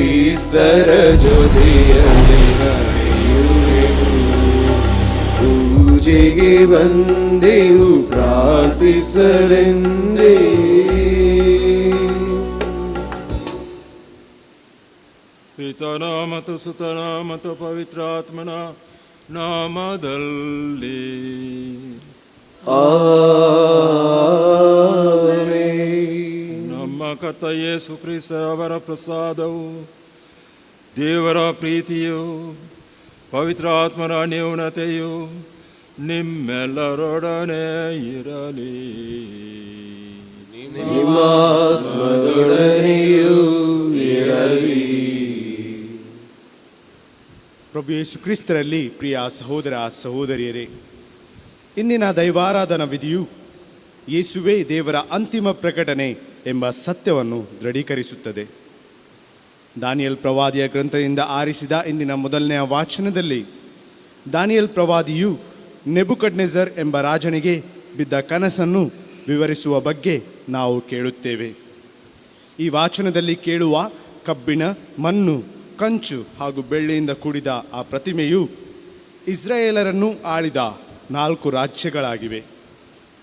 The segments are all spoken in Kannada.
ಕ್ರಿಸ್ತರ ಜೊತೆಯಲ್ಲಿ ನಡೆಯುವೆವು. ಪೂಜೆಗೆ ಬಂದೆವು ಪ್ರಾರ್ಥಿಸಲೆಂದೇ. ಪಿತನ ಮತ್ತು ಸುತನ ಮತ್ತು ಪವಿತ್ರಾತ್ಮನ ನಾಮದಲ್ಲಿ ನಮ್ಮ ಕರ್ತ ಯೇಸು ಕ್ರಿಸ್ತ ಅವರ ಪ್ರಸಾದವು, ದೇವರ ಪ್ರೀತಿಯು, ಪವಿತ್ರಾತ್ಮನ ನ್ಯೂನತೆಯು ನಿಮ್ಮೆಲ್ಲರೊಡನೆ ಇರಲಿ. ನಿಮ್ಮಾತ್ಮದೊಡನೆಯೂ ಇರಲಿ. ಪ್ರಭು ಯೇಸು ಕ್ರಿಸ್ತರಲ್ಲಿ ಪ್ರಿಯ ಸಹೋದರ ಸಹೋದರಿಯರೇ, ಇಂದಿನ ದೈವಾರಾಧನಾ ವಿಧಿಯು ಯೇಸುವೇ ದೇವರ ಅಂತಿಮ ಪ್ರಕಟಣೆ ಎಂಬ ಸತ್ಯವನ್ನು ದೃಢೀಕರಿಸುತ್ತದೆ. ದಾನಿಯೇಲ್ ಪ್ರವಾದಿಯ ಗ್ರಂಥದಿಂದ ಆರಿಸಿದ ಇಂದಿನ ಮೊದಲನೆಯ ವಾಚನದಲ್ಲಿ ದಾನಿಯೇಲ್ ಪ್ರವಾದಿಯು ನೆಬುಕಡ್ನೆಜರ್ ಎಂಬ ರಾಜನಿಗೆ ಬಿದ್ದ ಕನಸನ್ನು ವಿವರಿಸುವ ಬಗ್ಗೆ ನಾವು ಕೇಳುತ್ತೇವೆ. ಈ ವಾಚನದಲ್ಲಿ ಕೇಳುವ ಕಬ್ಬಿಣ, ಮಣ್ಣು, ಕಂಚು ಹಾಗೂ ಬೆಳ್ಳಿಯಿಂದ ಕೂಡಿದ ಆ ಪ್ರತಿಮೆಯು ಇಸ್ರಾಯೇಲರನ್ನು ಆಳಿದ 4 ರಾಜ್ಯಗಳಾಗಿವೆ.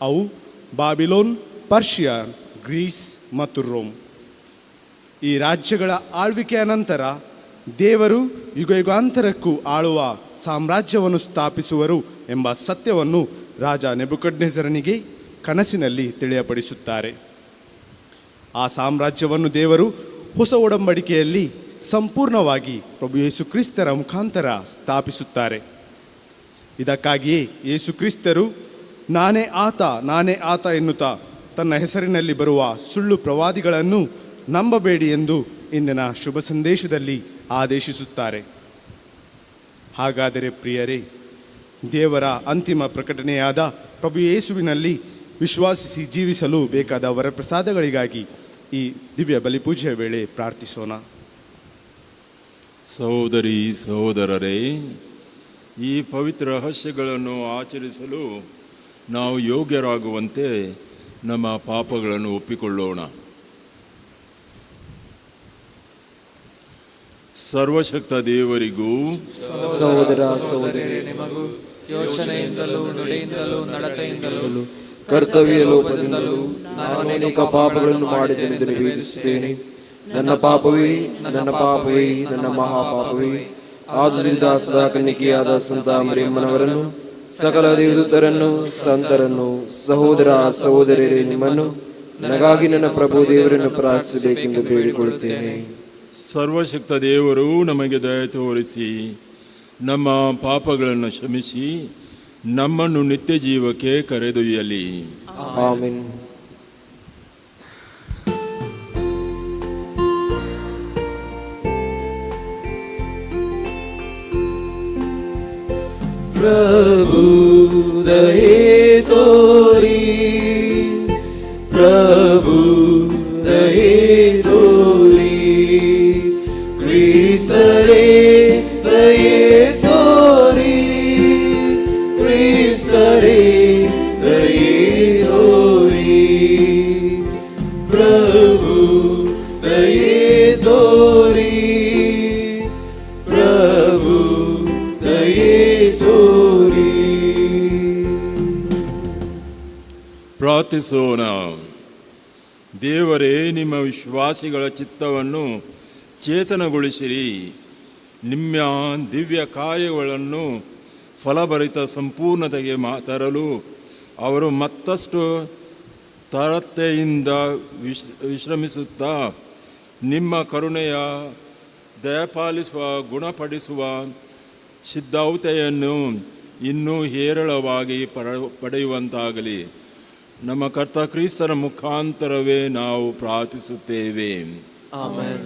ಅವು ಬಾಬಿಲೋನ್, ಪರ್ಷಿಯಾ, ಗ್ರೀಸ್ ಮತ್ತು ರೋಮ್. ಈ ರಾಜ್ಯಗಳ ಆಳ್ವಿಕೆಯ ನಂತರ ದೇವರು ಯುಗಯುಗಾಂತರಕ್ಕೂ ಆಳುವ ಸಾಮ್ರಾಜ್ಯವನ್ನು ಸ್ಥಾಪಿಸುವರು ಎಂಬ ಸತ್ಯವನ್ನು ರಾಜ ನೆಬುಕಡ್ನೆಜರನಿಗೆ ಕನಸಿನಲ್ಲಿ ತಿಳಿಯಪಡಿಸುತ್ತಾರೆ. ಆ ಸಾಮ್ರಾಜ್ಯವನ್ನು ದೇವರು ಹೊಸ ಒಡಂಬಡಿಕೆಯಲ್ಲಿ ಸಂಪೂರ್ಣವಾಗಿ ಪ್ರಭು ಯೇಸು ಕ್ರಿಸ್ತರ ಮುಖಾಂತರ ಸ್ಥಾಪಿಸುತ್ತಾರೆ. ಇದಕ್ಕಾಗಿಯೇ ಯೇಸು ಕ್ರಿಸ್ತರು ನಾನೇ ಆತ ಎನ್ನುತ್ತಾ ತನ್ನ ಹೆಸರಿನಲ್ಲಿ ಬರುವ ಸುಳ್ಳು ಪ್ರವಾದಿಗಳನ್ನು ನಂಬಬೇಡಿ ಎಂದು ಇಂದಿನ ಶುಭ ಸಂದೇಶದಲ್ಲಿ ಆದೇಶಿಸುತ್ತಾರೆ. ಹಾಗಾದರೆ ಪ್ರಿಯರೇ, ದೇವರ ಅಂತಿಮ ಪ್ರಕಟಣೆಯಾದ ಪ್ರಭು ಯೇಸುವಿನಲ್ಲಿ ವಿಶ್ವಾಸಿಸಿ ಜೀವಿಸಲು ಬೇಕಾದ ವರಪ್ರಸಾದಗಳಿಗಾಗಿ ಈ ದಿವ್ಯ ಬಲಿಪೂಜೆಯ ವೇಳೆ ಪ್ರಾರ್ಥಿಸೋಣ. ಸಹೋದರಿ ಸಹೋದರರೇ, ಈ ಪವಿತ್ರ ರಹಸ್ಯಗಳನ್ನು ಆಚರಿಸಲು ನಾವು ಯೋಗ್ಯರಾಗುವಂತೆ ನಮ್ಮ ಪಾಪಗಳನ್ನು ಒಪ್ಪಿಕೊಳ್ಳೋಣ. ಸರ್ವಶಕ್ತ ದೇವರಿಗೂ ಸಹೋದರ ಸಹೋದರಿ ನಿಮಗೂ ಯೋಚನೆಯಿಂದಲೂ ನುಡಿಯಿಂದಲೂ ನಡತೆಯಿಂದಲೂ ಕರ್ತವ್ಯ ಲೋಪದಿಂದಲೂ ನಾನು ಅನೇಕ ಪಾಪಗಳನ್ನು ಮಾಡಿದೆನೆಂದು ನಿವೇದಿಸುತ್ತೇನೆ. ನನ್ನ ಪಾಪವೇ ನನ್ನ ಮಹಾಪಾಪವೇ. ಆದುದರಿಂದ ಸದಾ ಕನ್ನಿಕೆಯಾದ ಸಂತ ಮರಿಯಮ್ಮನವರನ್ನು, ಸಕಲ ದೇವದೂತರನ್ನು, ಸಂತರನ್ನು, ಸಹೋದರ ಸಹೋದರಿಯರೇ, ನಿಮ್ಮನ್ನು ನನಗಾಗಿ ನನ್ನ ಪ್ರಭು ದೇವರನ್ನು ಪ್ರಾರ್ಥಿಸಬೇಕೆಂದು ಬೇಡಿಕೊಳ್ಳುತ್ತೇನೆ. ಸರ್ವಶಕ್ತ ದೇವರು ನಮಗೆ ದಯ ತೋರಿಸಿ ನಮ್ಮ ಪಾಪಗಳನ್ನು ಕ್ಷಮಿಸಿ ನಮ್ಮನ್ನು ನಿತ್ಯ ಜೀವಕ್ಕೆ ಕರೆದೊಯ್ಯಲಿ. ಆಮೆನ್. ಪ್ರಭು ದಯೆ ತೋರಿ, ಪ್ರಭು ದಯೆ ತೋರಿ, ಕ್ರಿಸ್ತರೇ ದಯೆ ತೋರಿ, ಕ್ರಿಸ್ತರೇ ದಯೆ ತೋರಿ, ಪ್ರಭು ದಯೆ ತೋರಿ, ಪ್ರಭು ದಯೆ ತೋರಿ. ಪ್ರಾರ್ಥಿಸೋಣ. ದೇವರೇ, ನಿಮ್ಮ ವಿಶ್ವಾಸಿಗಳ ಚಿತ್ತವನ್ನು ಚೇತನಗೊಳಿಸಿರಿ. ನಿಮ್ಮ ದಿವ್ಯ ಕಾರ್ಯಗಳನ್ನು ಫಲಭರಿತ ಸಂಪೂರ್ಣತೆಗೆ ತರಲು ಅವರು ಮತ್ತಷ್ಟು ತರತೆಯಿಂದ ವಿಶ್ರಮಿಸುತ್ತಾ ನಿಮ್ಮ ಕರುಣೆಯ ದಯಪಾಲಿಸುವ ಗುಣಪಡಿಸುವ ಸಿದ್ಧೌತೆಯನ್ನು ಇನ್ನೂ ಹೇರಳವಾಗಿ ಪಡೆಯುವಂತಾಗಲಿ. ನಮ್ಮ ಕರ್ತ ಕ್ರಿಸ್ತರ ಮುಖಾಂತರವೇ ನಾವು ಪ್ರಾರ್ಥಿಸುತ್ತೇವೆ. ಆಮೆನ್.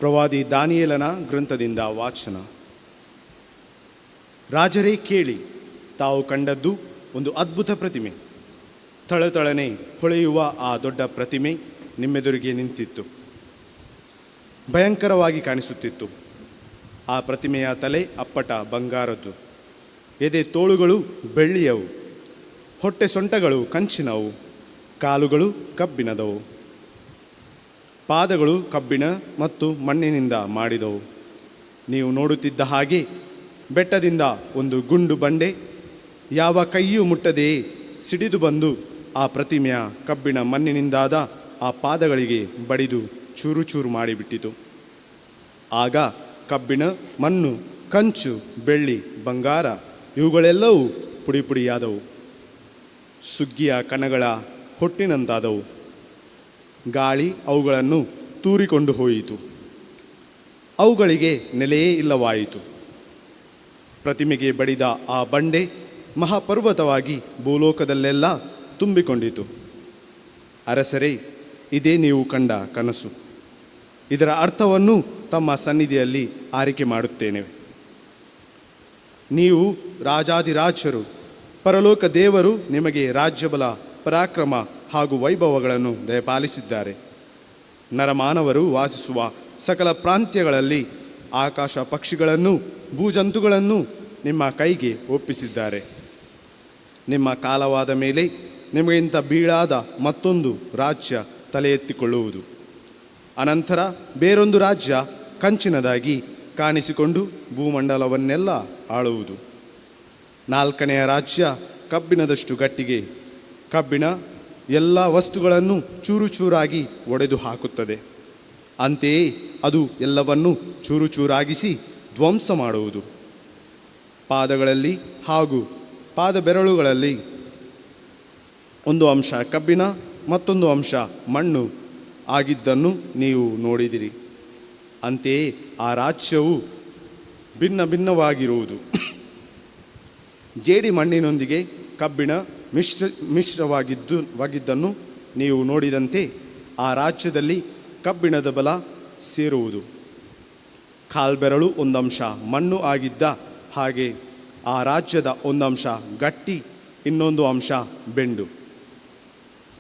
ಪ್ರವಾದಿ ದಾನಿಯೇಲನ ಗ್ರಂಥದಿಂದ ವಾಚನ. ರಾಜರೇ ಕೇಳಿ, ತಾವು ಕಂಡದ್ದು ಒಂದು ಅದ್ಭುತ ಪ್ರತಿಮೆ. ಥಳಥಳನೆ ಹೊಳೆಯುವ ಆ ದೊಡ್ಡ ಪ್ರತಿಮೆ ನಿಮ್ಮೆದುರಿಗೆ ನಿಂತಿತ್ತು. ಭಯಂಕರವಾಗಿ ಕಾಣಿಸುತ್ತಿತ್ತು. ಆ ಪ್ರತಿಮೆಯ ತಲೆ ಅಪ್ಪಟ ಬಂಗಾರದ್ದು, ಎದೆ ತೋಳುಗಳು ಬೆಳ್ಳಿಯವು, ಹೊಟ್ಟೆ ಸೊಂಟಗಳು ಕಂಚಿನವು, ಕಾಲುಗಳು ಕಬ್ಬಿಣದವು, ಪಾದಗಳು ಕಬ್ಬಿಣ ಮತ್ತು ಮಣ್ಣಿನಿಂದ ಮಾಡಿದವು. ನೀವು ನೋಡುತ್ತಿದ್ದ ಹಾಗೆ ಬೆಟ್ಟದಿಂದ ಒಂದು ಗುಂಡು ಬಂಡೆ ಯಾವ ಕೈಯೂ ಮುಟ್ಟದೆಯೇ ಸಿಡಿದು ಬಂದು ಆ ಪ್ರತಿಮೆಯ ಕಬ್ಬಿಣ ಮಣ್ಣಿನಿಂದಾದ ಆ ಪಾದಗಳಿಗೆ ಬಡಿದು ಚೂರು ಚೂರು ಮಾಡಿಬಿಟ್ಟಿತು. ಆಗ ಕಬ್ಬಿಣ, ಮಣ್ಣು, ಕಂಚು, ಬೆಳ್ಳಿ, ಬಂಗಾರ ಇವುಗಳೆಲ್ಲವೂ ಪುಡಿ ಪುಡಿಯಾದವು. ಸುಗ್ಗಿಯ ಕಣಗಳ ಹೊಟ್ಟಿನಂತಾದವು. ಗಾಳಿ ಅವುಗಳನ್ನು ತೂರಿಕೊಂಡು ಹೋಯಿತು. ಅವುಗಳಿಗೆ ನೆಲೆಯೇ ಇಲ್ಲವಾಯಿತು. ಪ್ರತಿಮೆಗೆ ಬಡಿದ ಆ ಬಂಡೆ ಮಹಾಪರ್ವತವಾಗಿ ಭೂಲೋಕದಲ್ಲೆಲ್ಲ ತುಂಬಿಕೊಂಡಿತು. ಅರಸರೇ, ಇದೇ ನೀವು ಕಂಡ ಕನಸು. ಇದರ ಅರ್ಥವನ್ನು ತಮ್ಮ ಸನ್ನಿಧಿಯಲ್ಲಿ ಆರಿಕೆ ಮಾಡುತ್ತೇನೆ. ನೀವು ರಾಜಾದಿರಾಜರು, ಪರಲೋಕ ದೇವರು ನಿಮಗೆ ರಾಜ್ಯಬಲ, ಪರಾಕ್ರಮ ಹಾಗೂ ವೈಭವಗಳನ್ನು ದಯಪಾಲಿಸಿದ್ದಾರೆ. ನರಮಾನವರು ವಾಸಿಸುವ ಸಕಲ ಪ್ರಾಂತ್ಯಗಳಲ್ಲಿ ಆಕಾಶ ಪಕ್ಷಿಗಳನ್ನು, ಭೂಜಂತುಗಳನ್ನು ನಿಮ್ಮ ಕೈಗೆ ಒಪ್ಪಿಸಿದ್ದಾರೆ. ನಿಮ್ಮ ಕಾಲವಾದ ಮೇಲೆ ನಿಮಗಿಂತ ಬೀಳಾದ ಮತ್ತೊಂದು ರಾಜ್ಯ ತಲೆ ಎತ್ತಿಕೊಳ್ಳುವುದು. ಅನಂತರ ಬೇರೊಂದು ರಾಜ್ಯ ಕಂಚಿನದಾಗಿ ಕಾಣಿಸಿಕೊಂಡು ಭೂಮಂಡಲವನ್ನೆಲ್ಲ ಆಳುವುದು. ನಾಲ್ಕನೆಯ ರಾಜ್ಯ ಕಬ್ಬಿಣದಷ್ಟು ಗಟ್ಟಿಗೆ. ಕಬ್ಬಿಣ ಎಲ್ಲ ವಸ್ತುಗಳನ್ನು ಚೂರು ಚೂರಾಗಿ ಒಡೆದು ಹಾಕುತ್ತದೆ. ಅಂತೆಯೇ ಅದು ಎಲ್ಲವನ್ನೂ ಚೂರು ಚೂರಾಗಿಸಿ ಧ್ವಂಸ ಮಾಡುವುದು. ಪಾದಗಳಲ್ಲಿ ಹಾಗೂ ಪಾದ ಬೆರಳುಗಳಲ್ಲಿ ಒಂದು ಅಂಶ ಕಬ್ಬಿಣ, ಮತ್ತೊಂದು ಅಂಶ ಮಣ್ಣು ಆಗಿದ್ದನ್ನು ನೀವು ನೋಡಿದಿರಿ. ಅಂತೆಯೇ ಆ ರಾಜ್ಯವು ಭಿನ್ನ ಭಿನ್ನವಾಗಿರುವುದು. ಜೇಡಿ ಮಣ್ಣಿನೊಂದಿಗೆ ಕಬ್ಬಿಣ ಮಿಶ್ರವಾಗಿದ್ದನ್ನು ನೀವು ನೋಡಿದಂತೆ ಆ ರಾಜ್ಯದಲ್ಲಿ ಕಬ್ಬಿಣದ ಬಲ ಸೇರುವುದು. ಕಾಲ್ಬೆರಳು ಒಂದಂಶ ಮಣ್ಣು ಆಗಿದ್ದ ಹಾಗೆ ಆ ರಾಜ್ಯದ ಒಂದಂಶ ಗಟ್ಟಿ, ಇನ್ನೊಂದು ಅಂಶ ಬೆಂಡು.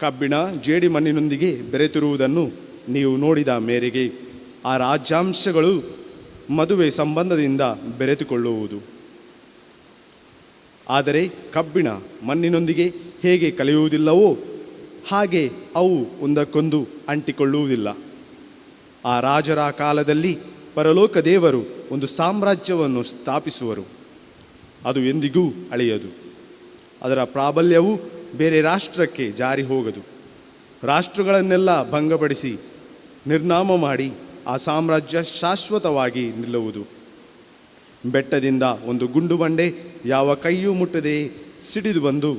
ಕಬ್ಬಿಣ ಜೇಡಿ ಮಣ್ಣಿನೊಂದಿಗೆ ಬೆರೆತಿರುವುದನ್ನು ನೀವು ನೋಡಿದ ಮೇರೆಗೆ ಆ ರಾಜ್ಯಾಂಶಗಳು ಮದುವೆ ಸಂಬಂಧದಿಂದ ಬೆರೆತುಕೊಳ್ಳುವುದು. ಆದರೆ ಕಬ್ಬಿಣ ಮಣ್ಣಿನೊಂದಿಗೆ ಹೇಗೆ ಕಲಿಯುವುದಿಲ್ಲವೋ ಹಾಗೆ ಅವು ಒಂದಕ್ಕೊಂದು ಅಂಟಿಕೊಳ್ಳುವುದಿಲ್ಲ. ಆ ರಾಜರ ಕಾಲದಲ್ಲಿ ಪರಲೋಕ ದೇವರು ಒಂದು ಸಾಮ್ರಾಜ್ಯವನ್ನು ಸ್ಥಾಪಿಸುವರು. ಅದು ಎಂದಿಗೂ ಅಳಿಯದು. ಅದರ ಪ್ರಾಬಲ್ಯವು ಬೇರೆ ರಾಷ್ಟ್ರಕ್ಕೆ ಜಾರಿ ಹೋಗದು. ರಾಷ್ಟ್ರಗಳನ್ನೆಲ್ಲ ಭಂಗಪಡಿಸಿ ನಿರ್ನಾಮ ಮಾಡಿ ಆ ಸಾಮ್ರಾಜ್ಯ ಶಾಶ್ವತವಾಗಿ ನಿಲ್ಲುವುದು. ಬೆಟ್ಟದಿಂದ ಒಂದು ಗುಂಡು ಬಂಡೆ ಯಾವ ಕೈಯೂ ಮುಟ್ಟದೆಯೇ ಸಿಡಿದು ಬಂದು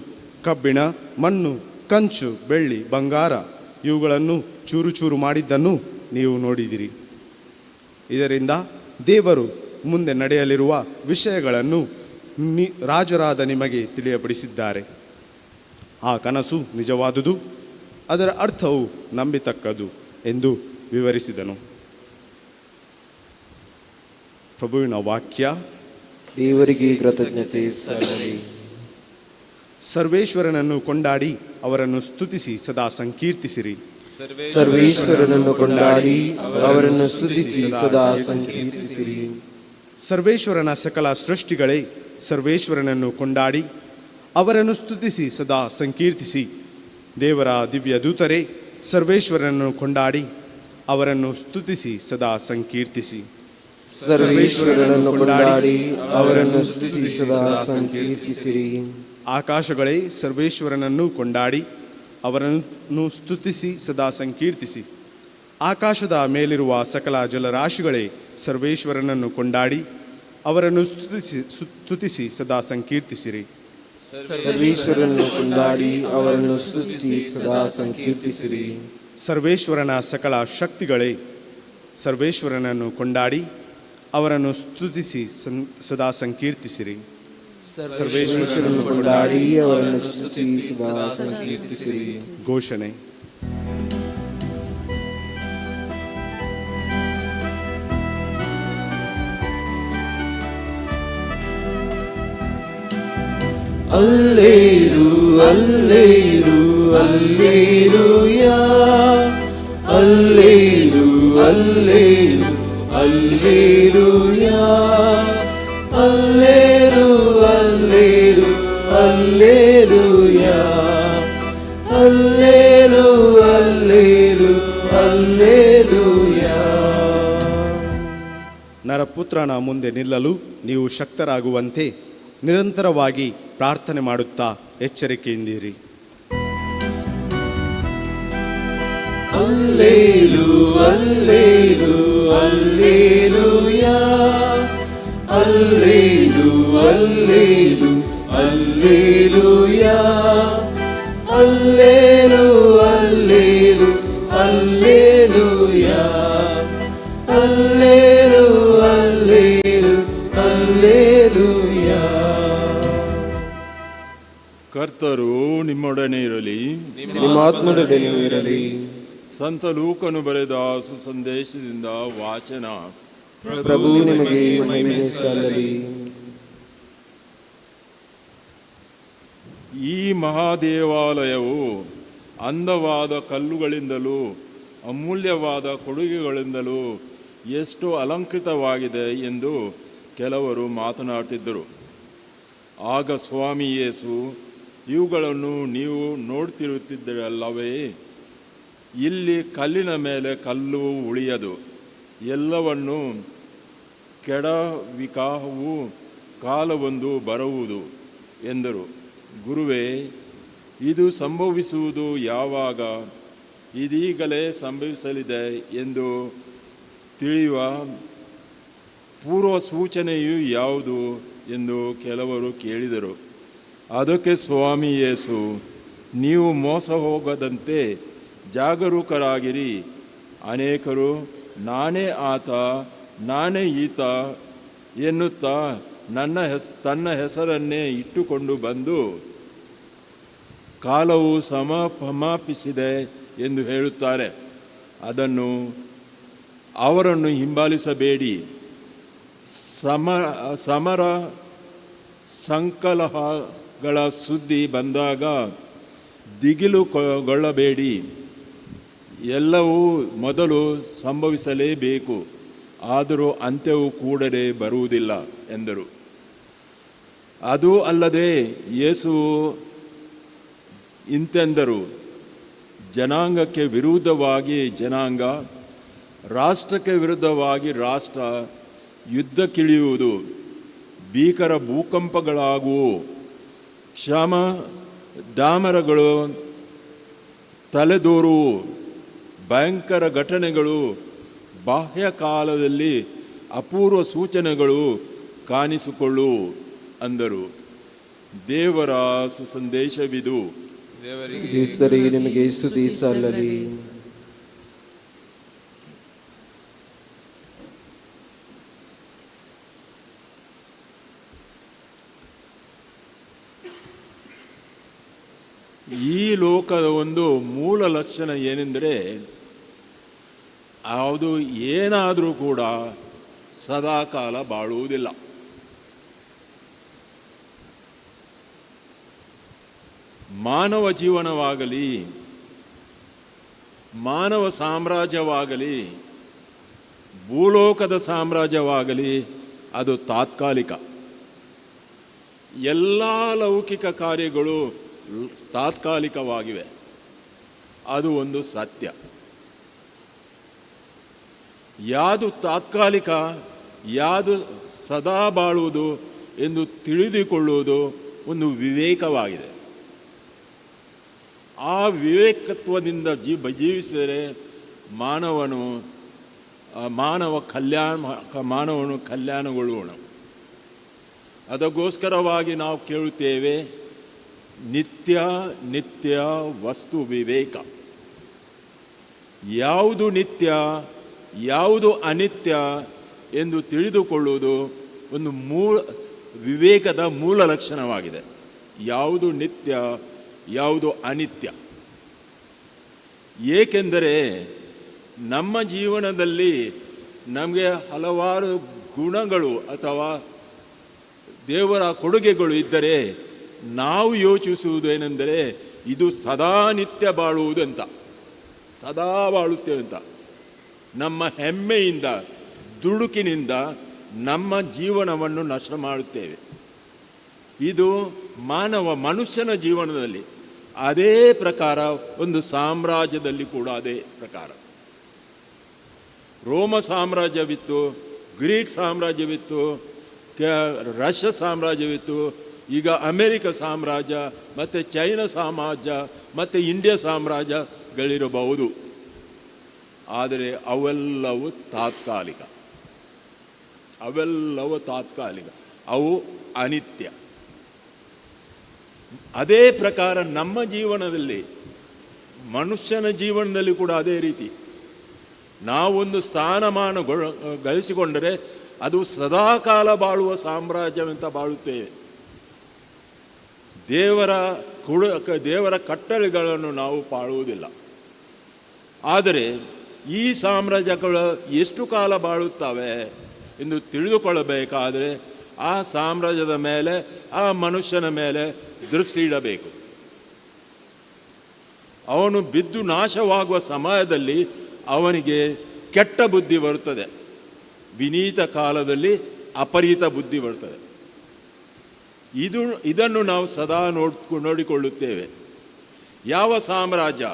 ಕಬ್ಬಿಣ, ಮಣ್ಣು, ಕಂಚು, ಬೆಳ್ಳಿ, ಬಂಗಾರ ಇವುಗಳನ್ನು ಚೂರು ಚೂರು ಮಾಡಿದ್ದನ್ನು ನೀವು ನೋಡಿದಿರಿ. ಇದರಿಂದ ದೇವರು ಮುಂದೆ ನಡೆಯಲಿರುವ ವಿಷಯಗಳನ್ನು ರಾಜರಾದ ನಿಮಗೆ ತಿಳಿಯಪಡಿಸಿದ್ದಾರೆ. ಆ ಕನಸು ನಿಜವಾದುದು, ಅದರ ಅರ್ಥವು ನಂಬಿತಕ್ಕದು ಎಂದು ವಿವರಿಸಿದನು. ಪ್ರಭುವಿನ ವಾಕ್ಯ. ದೇವರಿಗೆ ಕೃತಜ್ಞತೆ ಸಲ್ಲಲಿ. ಸರ್ವೇಶ್ವರನನ್ನು ಕೊಂಡಾಡಿ ಅವರನ್ನು ಸ್ತುತಿಸಿ ಸದಾ ಸಂಕೀರ್ತಿಸಿರಿ. ಸರ್ವೇಶ್ವರನನ್ನು ಕೊಂಡಾಡಿ ಅವರನ್ನು ಸ್ತುತಿಸಿ ಸದಾ ಸಂಕೀರ್ತಿಸಿರಿ. ಸರ್ವೇಶ್ವರನ ಸಕಲ ಸೃಷ್ಟಿಗಳೇ, ಸರ್ವೇಶ್ವರನನ್ನು ಕೊಂಡಾಡಿ ಅವರನ್ನು ಸ್ತುತಿಸಿ ಸದಾ ಸಂಕೀರ್ತಿಸಿ. ದೇವರ ದಿವ್ಯ ದೂತರೇ, ಸರ್ವೇಶ್ವರನನ್ನು ಕೊಂಡಾಡಿ ಅವರನ್ನು ಸ್ತುತಿಸಿ ಸದಾ ಸಂಕೀರ್ತಿಸಿ. ಸರ್ವೇಶ್ವರನನ್ನು ಕೊಂಡಾಡಿ ಅವರನ್ನು ಸ್ತುತಿಸಿ ಸದಾ ಸಂಕೀರ್ತಿಸಿರಿ. ಆಕಾಶಗಳೇ, ಸರ್ವೇಶ್ವರನನ್ನು ಕೊಂಡಾಡಿ ಅವರನ್ನು ಸ್ತುತಿಸಿ ಸದಾ ಸಂಕೀರ್ತಿಸಿ. ಆಕಾಶದ ಮೇಲಿರುವ ಸಕಲ ಜಲರಾಶಿಗಳೇ, ಸರ್ವೇಶ್ವರನನ್ನು ಕೊಂಡಾಡಿ ಅವರನ್ನು ಸ್ತುತಿಸಿ ಸದಾ ಸಂಕೀರ್ತಿಸಿರಿ. ಸರ್ವೇಶ್ವರನನ್ನು ಕೊಂಡಾಡಿ ಅವರನ್ನು ಸ್ತುತಿಸಿ ಸದಾ ಸಂಕೀರ್ತಿಸಿರಿ. ಸರ್ವೇಶ್ವರನ ಸಕಲ ಶಕ್ತಿಗಳೇ, ಸರ್ವೇಶ್ವರನನ್ನು ಕೊಂಡಾಡಿ ಅವರನ್ನು ಸ್ತುತಿಸಿ ಸದಾ ಸಂಕೀರ್ತಿಸಿರಿ. ಸರ್ವೇಶ್ವರನನ್ನು ಕೊಂಡಾಡಿ ಅವರನ್ನು ಸ್ತುತಿಸಿ ಸದಾ ಸಂಕೀರ್ತಿಸಿರಿ. ಘೋಷಣೆ. ಅಲ್ಲೇಲು ಅಲ್ಲೇಲು ಅಲ್ಲೇಲೂಯಾ ಅಲ್ಲೇಲು ಅಲ್ಲೇಲು ಅಲ್ಲೇಲೂಯಾ ಅಲ್ಲೇಲು ಅಲ್ಲೇಲು ಅಲ್ಲೇಲೂಯಾ ಅಲ್ಲೇಲು ಅಲ್ಲೇಲು ಅಲ್ಲೇಲೂಯಾ. ನರಪುತ್ರನ ಮುಂದೆ ನಿಲ್ಲಲು ನೀವು ಶಕ್ತರಾಗುವಂತೆ ನಿರಂತರವಾಗಿ ಪ್ರಾರ್ಥನೆ ಮಾಡುತ್ತಾ ಎಚ್ಚರಿಕೆಯಿಂದಿರಿ. ಅಲ್ಲೇಲು ಅಲ್ಲೇಲು ಅಲ್ಲೇಲೂಯಾ ಅಲ್ಲೇಲು ಅಲ್ಲೇಲು ಅಲ್ಲೇಲೂಯಾ ಅಲ್ಲೇಲು ಅಲ್ಲೇಲು ಅಲ್ಲೇಲೂಯಾ ಅಲ್ಲೇಲು ಅಲ್ಲೇಲು ಅಲ್ಲೇಲೂಯಾ. ಕರ್ತರು ನಿಮ್ಮೊಡನೆ ಇರಲಿ. ನಿಮ್ಮ ಆತ್ಮದೊಡನೆಯೂ ಇರಲಿ. ಸಂತ ಲೂಕನು ಬರೆದ ಸುಸಂದೇಶದಿಂದ ವಾಚನ. ಪ್ರಭು ನಿಮಗೆ ಮಹಿಮೆ ಸಲ್ಲಲಿ. ಈ ಮಹಾದೇವಾಲಯವು ಅಂದವಾದ ಕಲ್ಲುಗಳಿಂದಲೂ ಅಮೂಲ್ಯವಾದ ಕೊಡುಗೆಗಳಿಂದಲೂ ಎಷ್ಟು ಅಲಂಕೃತವಾಗಿದೆ ಎಂದು ಕೆಲವರು ಮಾತನಾಡ್ತಿದ್ದರು. ಆಗ ಸ್ವಾಮಿ ಯೇಸು, ಇವುಗಳನ್ನು ನೀವು ನೋಡ್ತಿರುತ್ತಿದ್ದರಲ್ಲವೇ? ಇಲ್ಲಿ ಕಲ್ಲಿನ ಮೇಲೆ ಕಲ್ಲು ಉಳಿಯದು, ಎಲ್ಲವನ್ನು ಕೆಡವಿಕಾವು ಕಾಲವೊಂದು ಬರುವುದು ಎಂದರು. ಗುರುವೇ, ಇದು ಸಂಭವಿಸುವುದು ಯಾವಾಗ? ಇದೀಗಲೇ ಸಂಭವಿಸಲಿದೆ ಎಂದು ತಿಳಿಯುವ ಪೂರ್ವ ಸೂಚನೆಯು ಯಾವುದು ಎಂದು ಕೆಲವರು ಕೇಳಿದರು. ಅದಕ್ಕೆ ಸ್ವಾಮಿ ಯೇಸು, ನೀವು ಮೋಸ ಹೋಗದಂತೆ ಜಾಗರೂಕರಾಗಿರಿ. ಅನೇಕರು ನಾನೇ ಆತ, ನಾನೇ ಈತ ಎನ್ನುತ್ತಾ ತನ್ನ ಹೆಸರನ್ನೇ ಇಟ್ಟುಕೊಂಡು ಬಂದು ಕಾಲವು ಸಮಾಪಿಸಿದೆ ಎಂದು ಹೇಳುತ್ತಾರೆ. ಅವರನ್ನು ಹಿಂಬಾಲಿಸಬೇಡಿ. ಸಮರ ಸಂಕಲಹಗಳ ಸುದ್ದಿ ಬಂದಾಗ ದಿಗಿಲುಗೊಳ್ಳಬೇಡಿ. ಎಲ್ಲವೂ ಮೊದಲು ಸಂಭವಿಸಲೇಬೇಕು, ಆದರೂ ಅಂತ್ಯವು ಕೂಡಲೇ ಬರುವುದಿಲ್ಲ ಎಂದರು. ಅದು ಅಲ್ಲದೆ ಯೇಸು ಇಂತೆಂದರು, ಜನಾಂಗಕ್ಕೆ ವಿರುದ್ಧವಾಗಿ ಜನಾಂಗ, ರಾಷ್ಟ್ರಕ್ಕೆ ವಿರುದ್ಧವಾಗಿ ರಾಷ್ಟ್ರ ಯುದ್ಧಕ್ಕಿಳಿಯುವುದು, ಭೀಕರ ಭೂಕಂಪಗಳಾಗುವು, ಡಾಮರಗಳು ತಲೆದೋರುವು, ಭಯಂಕರ ಘಟನೆಗಳು, ಬಾಹ್ಯಕಾಲದಲ್ಲಿ ಅಪೂರ್ವ ಸೂಚನೆಗಳು ಕಾಣಿಸಿಕೊಳ್ಳುವು ಅಂದರು. ದೇವರ ಸುಸಂದೇಶವಿದು. ಕ್ರಿಸ್ತರಿಗೆ ನಿಮಗೆ ಸ್ತುತಿ ಸಲ್ಲಲಿ. ಈ ಲೋಕದ ಒಂದು ಮೂಲ ಲಕ್ಷಣ ಏನೆಂದರೆ, ಯಾವುದು ಏನಾದರೂ ಕೂಡ ಸದಾಕಾಲ ಬಾಳುವುದಿಲ್ಲ. ಮಾನವ ಜೀವನವಾಗಲಿ, ಮಾನವ ಸಾಮ್ರಾಜ್ಯವಾಗಲಿ, ಭೂಲೋಕದ ಸಾಮ್ರಾಜ್ಯವಾಗಲಿ, ಅದು ತಾತ್ಕಾಲಿಕ. ಎಲ್ಲ ಲೌಕಿಕ ಕಾರ್ಯಗಳು ತಾತ್ಕಾಲಿಕವಾಗಿವೆ. ಅದು ಒಂದು ಸತ್ಯ. ಯಾವುದು ತಾತ್ಕಾಲಿಕ, ಯಾವುದು ಸದಾ ಬಾಳುವುದು ಎಂದು ತಿಳಿದುಕೊಳ್ಳುವುದು ಒಂದು ವಿವೇಕವಾಗಿದೆ. ಆ ವಿವೇಕತ್ವದಿಂದ ಜೀವಿಸಿದರೆ ಮಾನವನು ಕಲ್ಯಾಣಗೊಳ್ಳುವನು. ಅದಕ್ಕೋಸ್ಕರವಾಗಿ ನಾವು ಕೇಳುತ್ತೇವೆ, ನಿತ್ಯ ವಸ್ತು ವಿವೇಕ. ಯಾವುದು ನಿತ್ಯ, ಯಾವುದು ಅನಿತ್ಯ ಎಂದು ತಿಳಿದುಕೊಳ್ಳುವುದು ಒಂದು ವಿವೇಕದ ಮೂಲ ಲಕ್ಷಣವಾಗಿದೆ. ಯಾವುದು ನಿತ್ಯ, ಯಾವುದು ಅನಿತ್ಯ. ಏಕೆಂದರೆ ನಮ್ಮ ಜೀವನದಲ್ಲಿ ನಮಗೆ ಹಲವಾರು ಗುಣಗಳು ಅಥವಾ ದೇವರ ಕೊಡುಗೆಗಳು ಇದ್ದರೆ ನಾವು ಯೋಚಿಸುವುದೇನೆಂದರೆ ಇದು ಸದಾ ನಿತ್ಯ ಬಾಳುವುದಂತ, ಸದಾ ಬಾಳುತ್ತೇವೆ ಅಂತ. ನಮ್ಮ ಹೆಮ್ಮೆಯಿಂದ, ದುಡುಕಿನಿಂದ ನಮ್ಮ ಜೀವನವನ್ನು ನಾಶ ಮಾಡುತ್ತೇವೆ. ಇದು ಮನುಷ್ಯನ ಜೀವನದಲ್ಲಿ ಅದೇ ಪ್ರಕಾರ, ಒಂದು ಸಾಮ್ರಾಜ್ಯದಲ್ಲಿ ಕೂಡ ಅದೇ ಪ್ರಕಾರ. ರೋಮ ಸಾಮ್ರಾಜ್ಯವಿತ್ತು, ಗ್ರೀಕ್ ಸಾಮ್ರಾಜ್ಯವಿತ್ತು, ರಷ್ಯಾ ಸಾಮ್ರಾಜ್ಯವಿತ್ತು, ಈಗ ಅಮೇರಿಕ ಸಾಮ್ರಾಜ್ಯ, ಮತ್ತು ಚೈನಾ ಸಾಮ್ರಾಜ್ಯ, ಮತ್ತು ಇಂಡಿಯಾ ಸಾಮ್ರಾಜ್ಯಗಳಿರಬಹುದು. ಆದರೆ ಅವೆಲ್ಲವೂ ತಾತ್ಕಾಲಿಕ, ಅವು ಅನಿತ್ಯ. ಅದೇ ಪ್ರಕಾರ ನಮ್ಮ ಜೀವನದಲ್ಲಿ, ಮನುಷ್ಯನ ಜೀವನದಲ್ಲಿ ಕೂಡ ಅದೇ ರೀತಿ. ನಾವೊಂದು ಸ್ಥಾನಮಾನ ಗಳಿಸಿಕೊಂಡರೆ ಅದು ಸದಾಕಾಲ ಬಾಳುವ ಸಾಮ್ರಾಜ್ಯವಂತ ಬಾಳುತ್ತೇವೆ. ದೇವರ ಕಟ್ಟಳೆಗಳನ್ನು ನಾವು ಪಾಳುವುದಿಲ್ಲ. ಆದರೆ ಈ ಸಾಮ್ರಾಜ್ಯಗಳು ಎಷ್ಟು ಕಾಲ ಬಾಳುತ್ತವೆ ಎಂದು ತಿಳಿದುಕೊಳ್ಳಬೇಕಾದರೆ ಆ ಸಾಮ್ರಾಜ್ಯದ ಮೇಲೆ, ಆ ಮನುಷ್ಯನ ಮೇಲೆ ದೃಷ್ಟಿ ಇಡಬೇಕು. ಅವನು ಬಿದ್ದು ನಾಶವಾಗುವ ಸಮಯದಲ್ಲಿ ಅವನಿಗೆ ಕೆಟ್ಟ ಬುದ್ಧಿ ಬರುತ್ತದೆ, ವಿನೀತ ಕಾಲದಲ್ಲಿ ಅಪರೀತ ಬುದ್ಧಿ ಬರುತ್ತದೆ. ಇದನ್ನು ನಾವು ಸದಾ ನೋಡಿಕೊಳ್ಳುತ್ತೇವೆ. ಯಾವ ಸಾಮ್ರಾಜ್ಯ,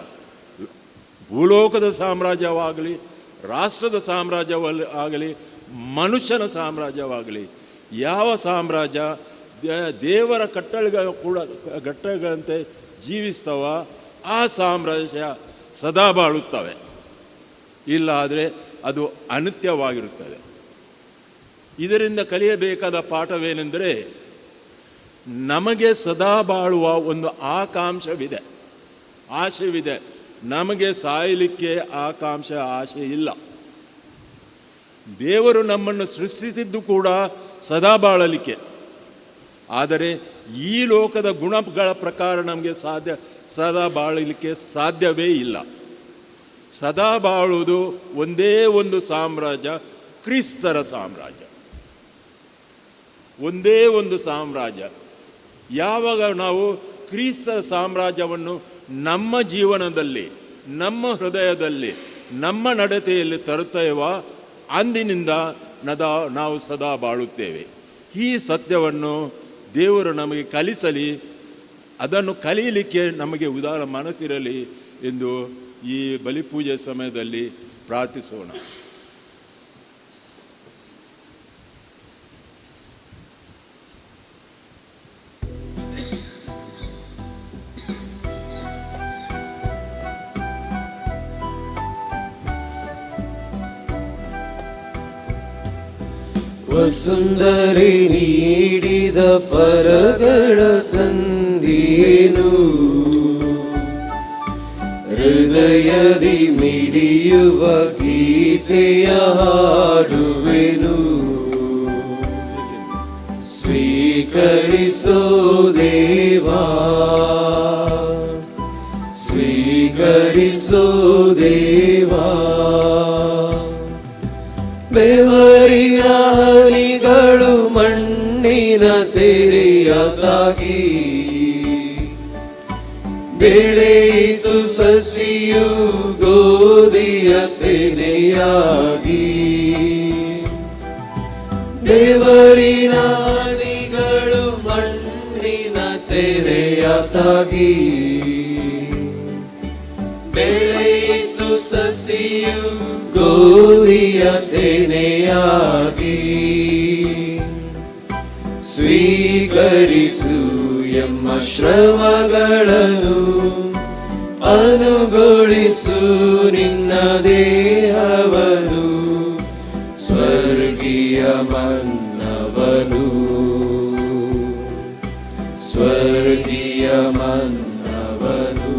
ಭೂಲೋಕದ ಸಾಮ್ರಾಜ್ಯವಾಗಲಿ, ರಾಷ್ಟ್ರದ ಸಾಮ್ರಾಜ್ಯವಾಗಲಿ, ಮನುಷ್ಯನ ಸಾಮ್ರಾಜ್ಯವಾಗಲಿ, ಯಾವ ಸಾಮ್ರಾಜ್ಯ ದೇವರ ಕಟ್ಟಳೆಗಳಂತೆ ಜೀವಿಸ್ತವ ಆ ಸಾಮ್ರಾಜ್ಯ ಸದಾ ಬಾಳುತ್ತವೆ. ಇಲ್ಲ ಆದರೆ ಅದು ಅನಿತ್ಯವಾಗಿರುತ್ತದೆ. ಇದರಿಂದ ಕಲಿಯಬೇಕಾದ ಪಾಠವೇನೆಂದರೆ, ನಮಗೆ ಸದಾ ಬಾಳುವ ಒಂದು ಆಕಾಂಕ್ಷವಿದೆ, ಆಶೆವಿದೆ. ನಮಗೆ ಸಾಯಲಿಕ್ಕೆ ಆಸೆ ಇಲ್ಲ. ದೇವರು ನಮ್ಮನ್ನು ಸೃಷ್ಟಿಸಿದ್ದು ಕೂಡ ಸದಾ ಬಾಳಲಿಕ್ಕೆ. ಆದರೆ ಈ ಲೋಕದ ಗುಣಗಳ ಪ್ರಕಾರ ನಮಗೆ ಸದಾ ಬಾಳಲಿಕ್ಕೆ ಸಾಧ್ಯವೇ ಇಲ್ಲ. ಸದಾ ಬಾಳುವುದು ಒಂದೇ ಒಂದು ಸಾಮ್ರಾಜ್ಯ, ಕ್ರಿಸ್ತರ ಸಾಮ್ರಾಜ್ಯ. ಒಂದೇ ಒಂದು ಸಾಮ್ರಾಜ್ಯ. ಯಾವಾಗ ನಾವು ಕ್ರಿಸ್ತರ ಸಾಮ್ರಾಜ್ಯವನ್ನು ನಮ್ಮ ಜೀವನದಲ್ಲಿ, ನಮ್ಮ ಹೃದಯದಲ್ಲಿ, ನಮ್ಮ ನಡತೆಯಲ್ಲಿ ತರುತ್ತೇವೋ ಅಂದಿನಿಂದ ನಾವು ಸದಾ ಬಾಳುತ್ತೇವೆ. ಈ ಸತ್ಯವನ್ನು ದೇವರು ನಮಗೆ ಕಲಿಸಲಿ, ಅದನ್ನು ಕಲಿಯಲಿಕ್ಕೆ ನಮಗೆ ಉದಾರ ಮನಸ್ಸಿರಲಿ ಎಂದು ಈ ಬಲಿಪೂಜೆ ಸಮಯದಲ್ಲಿ ಪ್ರಾರ್ಥಿಸೋಣ. ವಸುಂಧರೆ ನೀಡಿದ ಫಲಗಳ ತಂದೇನು, ಹೃದಯದಿ ಮಿಡಿಯುವ ಗೀತೆಯ ಹಾಡುವೆನು. ಸ್ವೀಕರಿಸೋ ದೇವಾ, ಸ್ವೀಕರಿಸೋ ದೇವಾ. ಬೆವರಿನ ಹನಿಗಳು ಮಣ್ಣಿನ ತೆರೆಯ ತಾಗಿ, ಬೆಳೆಯಿತು ಸಸಿಯು ಗೋಧಿಯ ತೆನೆಯಾಗಿ. ಬೆವರಿನ ಹನಿಗಳು ಮಣ್ಣಿನ ತೆರೆಯ ತಾಗಿ, ಬೆಳೆಯಿತು ಸಸಿಯು ಗೋಧಿಯ ತೆನೆಯಾಗಿ. ಸ್ವೀಕರಿಸು ಎಮ್ಮ ಶ್ರಮಗಳನ್ನು, ಅನುಗೊಳಿಸು ನಿನ್ನ ದೇಹವನು, ಸ್ವರ್ಗೀಯ ಮನ್ನವನು, ಸ್ವರ್ಗೀಯ ಮನ್ನವನು.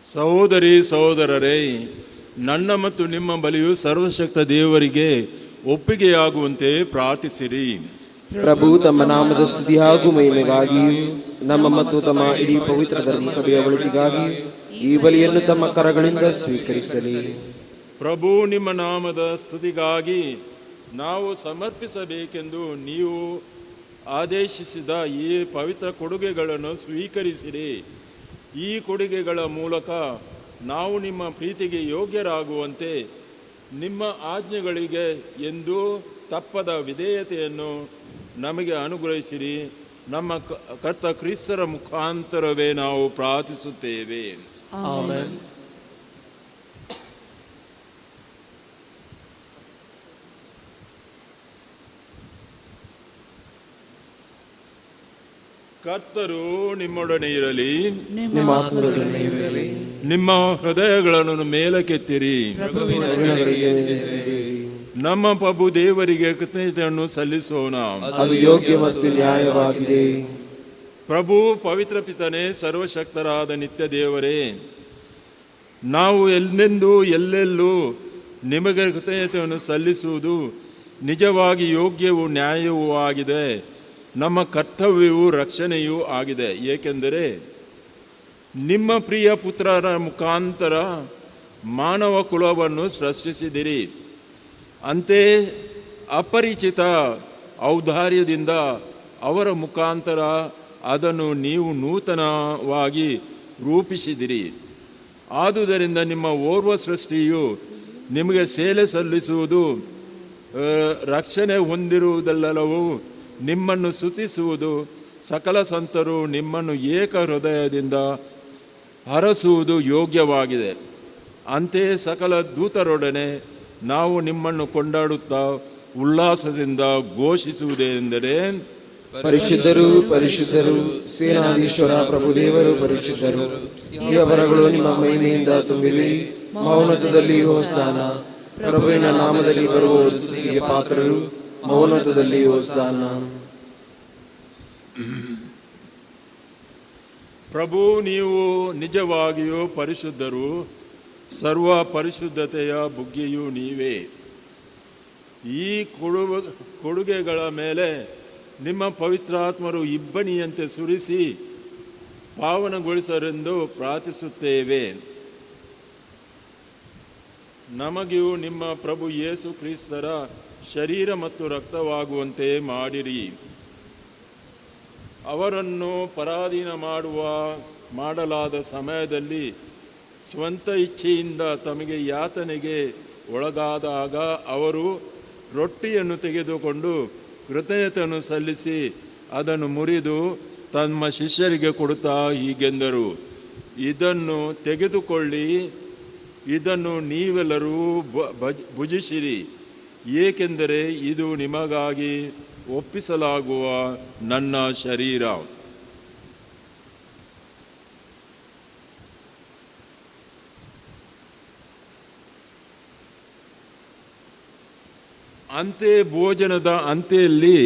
ಸಹೋದರಿ ಸಹೋದರರೇ, ನನ್ನ ಮತ್ತು ನಿಮ್ಮ ಬಲಿಯು ಸರ್ವಶಕ್ತ ದೇವರಿಗೆ ಒಪ್ಪಿಗೆಯಾಗುವಂತೆ ಪ್ರಾರ್ಥಿಸಿರಿ. ಪ್ರಭು ತಮ್ಮ ನಾಮದ ಸ್ತುತಿ ಹಾಗೂ ಮಹಿಮೆಗಾಗಿಯೂ ನಮ್ಮ ಮತ್ತು ತಮ್ಮ ಇಡೀ ಪವಿತ್ರ ಧರ್ಮಸಭೆಯ ಒಳಿತಿಗಾಗಿ ಈ ಬಲಿಯನ್ನು ತಮ್ಮ ಕರಗಳಿಂದ ಸ್ವೀಕರಿಸಲಿ. ಪ್ರಭು ನಿಮ್ಮ ನಾಮದ ಸ್ತುತಿಗಾಗಿ ನಾವು ಸಮರ್ಪಿಸಬೇಕೆಂದು ನೀವು ಆದೇಶಿಸಿದ ಈ ಪವಿತ್ರ ಕೊಡುಗೆಗಳನ್ನು ಸ್ವೀಕರಿಸಿರಿ. ಈ ಕೊಡುಗೆಗಳ ಮೂಲಕ ನಾವು ನಿಮ್ಮ ಪ್ರೀತಿಗೆ ಯೋಗ್ಯರಾಗುವಂತೆ ನಿಮ್ಮ ಆಜ್ಞೆಗಳಿಗೆ ಎಂದೂ ತಪ್ಪದ ವಿಧೇಯತೆಯನ್ನು ನಮಗೆ ಅನುಗ್ರಹಿಸಿರಿ. ನಮ್ಮ ಕರ್ತ ಕ್ರಿಸ್ತರ ಮುಖಾಂತರವೇ ನಾವು ಪ್ರಾರ್ಥಿಸುತ್ತೇವೆ. ಆಮೆನ್. ಕರ್ತರು ನಿಮ್ಮೊಡನೆ ಇರಲಿ. ನಿಮ್ಮ ಆತ್ಮದೊಡನೆ ಇರಲಿ. ನಿಮ್ಮ ಹೃದಯಗಳನ್ನು ಮೇಲಕ್ಕೆತ್ತಿರಿ. ನಮ್ಮ ಪ್ರಭು ದೇವರಿಗೆ ಕೃತಜ್ಞತೆಯನ್ನು ಸಲ್ಲಿಸೋಣ. ಅದು ಯೋಗ್ಯ ಮತ್ತು ನ್ಯಾಯವಾಗಿದೆ. ಪ್ರಭು ಪವಿತ್ರ ಪಿತನೇ, ಸರ್ವಶಕ್ತರಾದ ನಿತ್ಯ ದೇವರೇ, ನಾವು ಎಂದೆಂದೂ ಎಲ್ಲೆಲ್ಲೂ ನಿಮಗೆ ಕೃತಜ್ಞತೆಯನ್ನು ಸಲ್ಲಿಸುವುದು ನಿಜವಾಗಿ ಯೋಗ್ಯವೂ ನ್ಯಾಯವೂ ಆಗಿದೆ. ನಮ್ಮ ಕರ್ತವ್ಯವೂ ರಕ್ಷಣೆಯೂ ಆಗಿದೆ. ಏಕೆಂದರೆ ನಿಮ್ಮ ಪ್ರಿಯ ಪುತ್ರರ ಮುಖಾಂತರ ಮಾನವ ಕುಲವನ್ನು ಸೃಷ್ಟಿಸಿದಿರಿ. ಅಂತೆಯೇ ಅಪರಿಚಿತ ಔದಾರ್ಯದಿಂದ ಅವರ ಮುಖಾಂತರ ಅದನ್ನು ನೀವು ನೂತನವಾಗಿ ರೂಪಿಸಿದಿರಿ. ಆದುದರಿಂದ ನಿಮ್ಮ ಓರ್ವ ಸೃಷ್ಟಿಯು ನಿಮಗೆ ಸೇವೆ ಸಲ್ಲಿಸುವುದು, ರಕ್ಷಣೆ ಹೊಂದಿರುವುದೆಲ್ಲವೂ ನಿಮ್ಮನ್ನು ಸ್ತುತಿಸುವುದು, ಸಕಲ ಸಂತರು ನಿಮ್ಮನ್ನು ಏಕ ಹೃದಯದಿಂದ ಹರಸುವುದು ಯೋಗ್ಯವಾಗಿದೆ. ಅಂತೆಯೇ ಸಕಲ ದೂತರೊಡನೆ ನಾವು ನಿಮ್ಮನ್ನು ಕೊಂಡಾಡುತ್ತಾ ಉಲ್ಲಾಸದಿಂದ ಘೋಷಿಸುವುದೆಂದರೆ, ಪರಿಶುದ್ಧರು ಪರಿಶುದ್ಧರು, ಸೇನಾಧೀಶ್ವರ ಪ್ರಭು ದೇವರು ಪರಿಶುದ್ಧರು. ಈ ಅಪರಗಳು ನಿಮ್ಮ ಮಹಿಮೆಯಿಂದ ತುಂಬಿವೆ. ಮೌನತದಲ್ಲಿ ಹೋಸಾನ. ಪ್ರಭುವಿನ ನಾಮದಲ್ಲಿ ಬರುವ ಸ್ತುತಿಗೆ ಪಾತ್ರರು. ಮೌನತದಲ್ಲಿ ಹೋಸಾನ. ಪ್ರಭು, ನೀವು ನಿಜವಾಗಿಯೂ ಪರಿಶುದ್ಧರು. ಸರ್ವ ಪರಿಶುದ್ಧತೆಯ ಬುಗ್ಗೆಯೂ ನೀವೇ. ಈ ಕೊಡುಗೆಗಳ ಮೇಲೆ ನಿಮ್ಮ ಪವಿತ್ರಾತ್ಮರು ಇಬ್ಬನಿಯಂತೆ ಸುರಿಸಿ ಪಾವನಗೊಳಿಸರೆಂದು ಪ್ರಾರ್ಥಿಸುತ್ತೇವೆ. ನಮಗೂ ನಿಮ್ಮ ಪ್ರಭು ಯೇಸು ಕ್ರಿಸ್ತರ ಶರೀರ ಮತ್ತು ರಕ್ತವಾಗುವಂತೆ ಮಾಡಿರಿ. ಅವರನ್ನು ಪರಾಧೀನ ಮಾಡಲಾದ ಸಮಯದಲ್ಲಿ ಸ್ವಂತ ಇಚ್ಛೆಯಿಂದ ತಮಗೆ ಯಾತನೆಗೆ ಒಳಗಾದಾಗ ಅವರು ರೊಟ್ಟಿಯನ್ನು ತೆಗೆದುಕೊಂಡು ಕೃತಜ್ಞತೆಯನ್ನು ಸಲ್ಲಿಸಿ ಅದನ್ನು ಮುರಿದು ತಮ್ಮ ಶಿಷ್ಯರಿಗೆ ಕೊಡುತ್ತಾ ಹೀಗೆಂದರು, ಇದನ್ನು ತೆಗೆದುಕೊಳ್ಳಿ, ಇದನ್ನು ನೀವೆಲ್ಲರೂ ಭುಜಿಸಿರಿ, ಏಕೆಂದರೆ ಇದು ನಿಮಗಾಗಿ ಒಪ್ಪಿಸಲಾಗುವ ನನ್ನ ಶರೀರ. ಅಂತೆ ಭೋಜನದ ಅಂತ್ಯದಲ್ಲಿ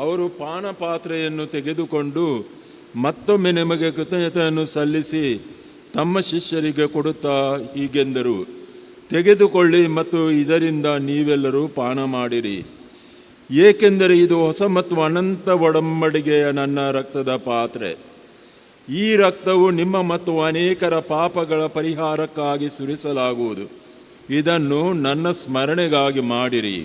ಅವರು ಪಾನಪಾತ್ರೆಯನ್ನು ತೆಗೆದುಕೊಂಡು ಮತ್ತೊಮ್ಮೆ ನಿಮಗೆ ಕೃತಜ್ಞತೆಯನ್ನು ಸಲ್ಲಿಸಿ ತಮ್ಮ ಶಿಷ್ಯರಿಗೆ ಕೊಡುತ್ತಾ ಹೀಗೆಂದರು, ತೆಗೆದುಕೊಳ್ಳಿ ಮತ್ತು ಇದರಿಂದ ನೀವೆಲ್ಲರೂ ಪಾನ ಮಾಡಿರಿ, ಏಕೆಂದರೆ ಇದು ಹೊಸ ಮತ್ತು ಅನಂತ ಒಡಂಬಡಿಕೆಯ ನನ್ನ ರಕ್ತದ ಪಾತ್ರೆ. ಈ ರಕ್ತವು ನಿಮ್ಮ ಮತ್ತು ಅನೇಕರ ಪಾಪಗಳ ಪರಿಹಾರಕ್ಕಾಗಿ ಸುರಿಸಲಾಗುವುದು. ಇದನ್ನು ನನ್ನ ಸ್ಮರಣೆಗಾಗಿ ಮಾಡಿರಿ.